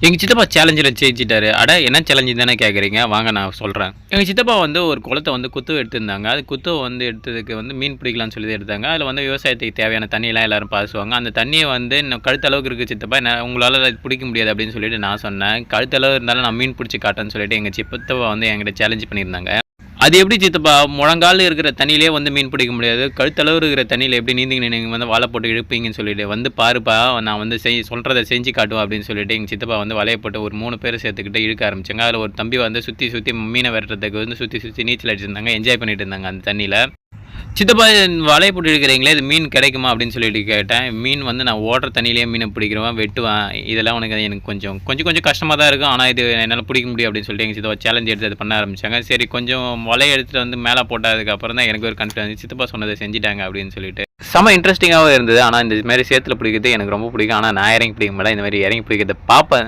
எங்க சித்தப்பா சேலஞ்சில ஜெயிச்சிட்டாரு. அட என்ன சேலஞ்சுன்னு தானே கேட்குறீங்க? வாங்க நான் சொல்றேன். எங்க சித்தப்பா வந்து ஒரு குளத்த வந்து குத்தவ எடுத்திருந்தாங்க. அது குத்தவ வந்து எடுத்ததுக்கு வந்து மீன் பிடிக்கலான்னு சொல்லி எடுத்தாங்க. அதில வந்து விவசாயத்துக்கு தேவையான தண்ணியெல்லாம் எல்லாரும் பாய்ச்சுவாங்க. அந்த தண்ணிய வந்து இன்னும் கழுத்து அளவுக்கு இருக்கு சித்தப்பா. உங்களால அது பிடிக்க முடியாது அப்படின்னு சொல்லிட்டு நான் சொன்னேன். கழுத்து அளவு இருந்தாலும் நான் மீன் பிடிச்சு காட்டுறேன்னு சொல்லிட்டு எங்க சித்தப்பா வந்து என்கிட்ட சேலஞ்ச் பண்ணியிருந்தாங்க. அது எப்படி சித்தப்பா முழங்கால் இருக்கிற தண்ணியிலே வந்து மீன் பிடிக்க முடியாது. கழுத்தளவு இருக்கிற தண்ணியில எப்படி நீங்க வந்து வலை போட்டு இழுப்பீங்கன்னு சொல்லிட்டு, வந்து பாருப்பா நான் வந்து சொல்றத செஞ்சு காட்டுவேன் அப்படின்னு சொல்லிட்டு எங்க சித்தப்பா வந்து வலைய போட்டு ஒரு 3 பேர சேர்த்துக்கிட்டு இழுக்க ஆரம்பிச்சாங்க. அதில ஒரு தம்பி வந்து சுத்தி சுத்தி மீன விரட்டுறதுக்கு வந்து சுத்தி சுத்தி நீச்சல் அடிச்சிருந்தாங்க. என்ஜாய் பண்ணிட்டு இருந்தாங்க அந்த தண்ணியில. சித்தப்பா வலைய போட்டு இழுக்கிறீங்களே இது மீன் கிடைக்குமா அப்படின்னு சொல்லிட்டு கேட்டேன். மீன் வந்து நான் ஓடுற தண்ணியிலேயே மீனை பிடிக்கிறவன், வெட்டுவேன். இதெல்லாம் எனக்கு கொஞ்சம் கொஞ்சம் கொஞ்சம் கஷ்டமா தான் இருக்கும். ஆனா இது என்னால பிடிக்க முடியும் அப்படின்னு சொல்லிட்டு எங்க சித்தப்பா சேலஞ்ச் எடுத்து அது பண்ண ஆரம்பிச்சாங்க. சரி கொஞ்சம் வலைய எடுத்துட்டு வந்து மேல போட்டதுக்கு அப்புறம் தான் எனக்கு ஒரு கான்ஃபிடன்ஸ் சித்தப்பா சொன்னதை செஞ்சுட்டாங்க அப்படின்னு சொல்லிட்டு. செம இன்ட்ரெஸ்டிங்காவும் இருந்தது. ஆனா இந்த மாரி சேத்துல பிடிக்கிறது எனக்கு ரொம்ப பிடிக்கும். ஆனா நான் இறங்கி பிடிக்க மாட்டேன். இந்த மாரி இறங்கி பிடிக்கிறத பார்ப்பேன்.